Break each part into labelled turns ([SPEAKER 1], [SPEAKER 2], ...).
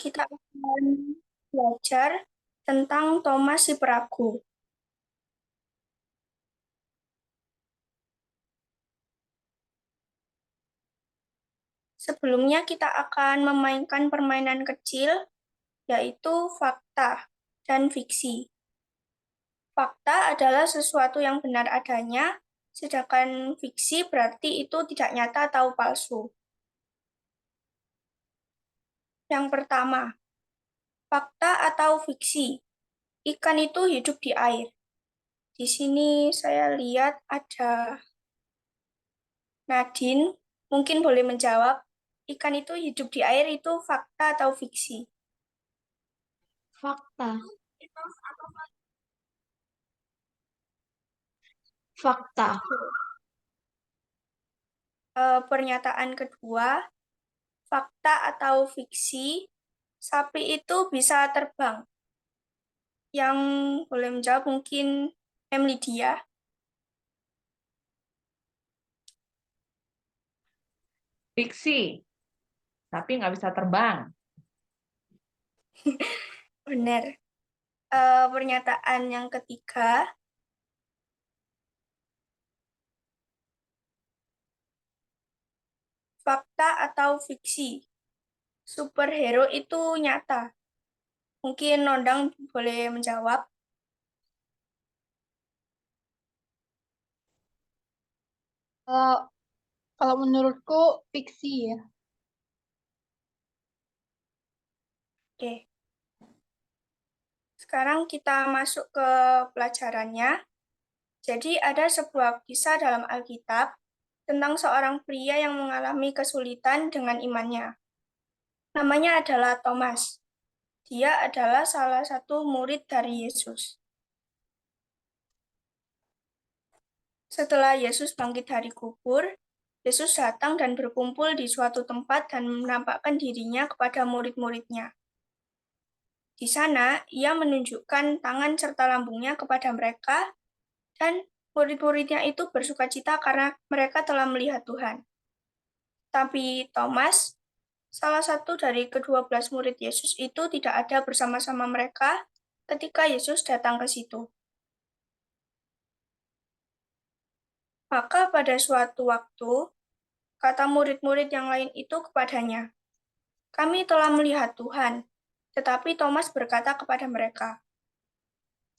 [SPEAKER 1] Kita akan belajar tentang Thomas si peragu. Sebelumnya kita akan memainkan permainan kecil, yaitu fakta dan fiksi. Fakta adalah sesuatu yang benar adanya, sedangkan fiksi berarti itu tidak nyata atau palsu. Yang pertama, fakta atau fiksi. Ikan itu hidup di air. Di sini saya lihat ada Nadine, mungkin boleh menjawab, ikan itu hidup di air itu fakta atau fiksi?
[SPEAKER 2] Fakta. Fakta.
[SPEAKER 1] Pernyataan kedua, fakta atau fiksi, sapi itu bisa terbang. Yang boleh menjawab mungkin Lydia.
[SPEAKER 3] Fiksi, tapi nggak bisa terbang.
[SPEAKER 1] Benar. Pernyataan yang ketiga, fakta atau fiksi, superhero itu nyata. Mungkin Nondang boleh menjawab.
[SPEAKER 2] Kalau kalau menurutku fiksi ya.
[SPEAKER 1] Oke. Sekarang kita masuk ke pelajarannya. Jadi ada sebuah kisah dalam Alkitab tentang seorang pria yang mengalami kesulitan dengan imannya. Namanya adalah Thomas. Dia adalah salah satu murid dari Yesus. Setelah Yesus bangkit dari kubur, Yesus datang dan berkumpul di suatu tempat dan menampakkan dirinya kepada murid-muridnya. Di sana, ia menunjukkan tangan serta lambungnya kepada mereka, dan murid-muridnya itu bersukacita karena mereka telah melihat Tuhan. Tapi Thomas, salah satu dari ke-12 murid Yesus itu tidak ada bersama-sama mereka ketika Yesus datang ke situ. Maka pada suatu waktu, kata murid-murid yang lain itu kepadanya, "Kami telah melihat Tuhan." Tetapi Thomas berkata kepada mereka,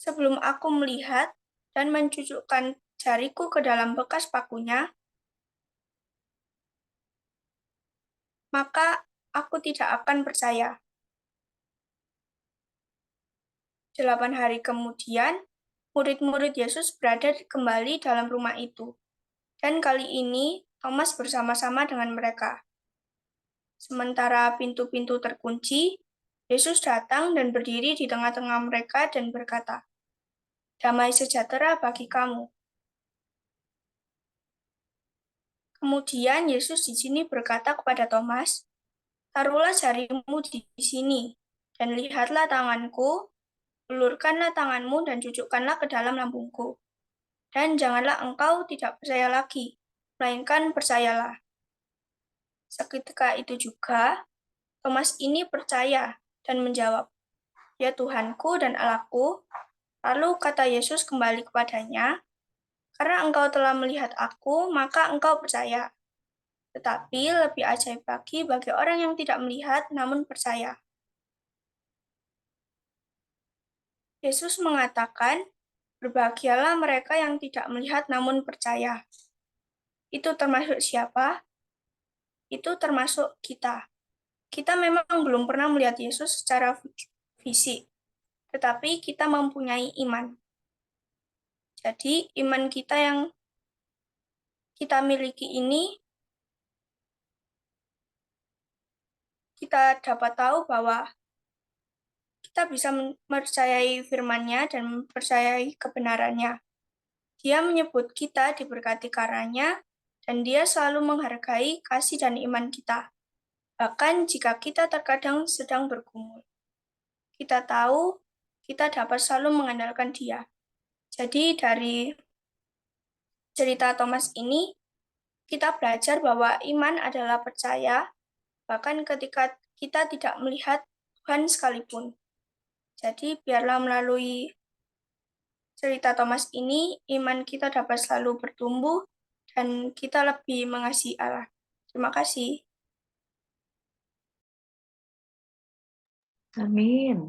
[SPEAKER 1] "Sebelum aku melihat dan mencucukkan jariku ke dalam bekas pakunya, maka aku tidak akan percaya." 8 hari kemudian, murid-murid Yesus berada kembali dalam rumah itu. Dan kali ini, Thomas bersama-sama dengan mereka. Sementara pintu-pintu terkunci, Yesus datang dan berdiri di tengah-tengah mereka dan berkata, "Damai sejahtera bagi kamu." Kemudian Yesus di sini berkata kepada Thomas, "Taruhlah jarimu di sini, dan lihatlah tanganku, ulurkanlah tanganmu dan cucukkanlah ke dalam lambungku. Dan janganlah engkau tidak percaya lagi, melainkan percayalah." Seketika itu juga, Thomas ini percaya dan menjawab, "Ya Tuhanku dan Allahku." Lalu kata Yesus kembali kepadanya, "Karena engkau telah melihat aku, maka engkau percaya. Tetapi lebih ajaib lagi bagi orang yang tidak melihat namun percaya." Yesus mengatakan, "Berbahagialah mereka yang tidak melihat namun percaya." Itu termasuk siapa? Itu termasuk kita. Kita memang belum pernah melihat Yesus secara fisik, tetapi kita mempunyai iman. Jadi, iman kita yang kita miliki ini, kita dapat tahu bahwa kita bisa mempercayai firman-Nya dan mempercayai kebenarannya. Dia menyebut kita diberkati karenanya, dan Dia selalu menghargai kasih dan iman kita. Bahkan jika kita terkadang sedang bergumul, kita tahu kita dapat selalu mengandalkan Dia. Jadi dari cerita Thomas ini, kita belajar bahwa iman adalah percaya, bahkan ketika kita tidak melihat Tuhan sekalipun. Jadi, biarlah melalui cerita Thomas ini, iman kita dapat selalu bertumbuh dan kita lebih mengasihi Allah. Terima kasih.
[SPEAKER 3] Amin.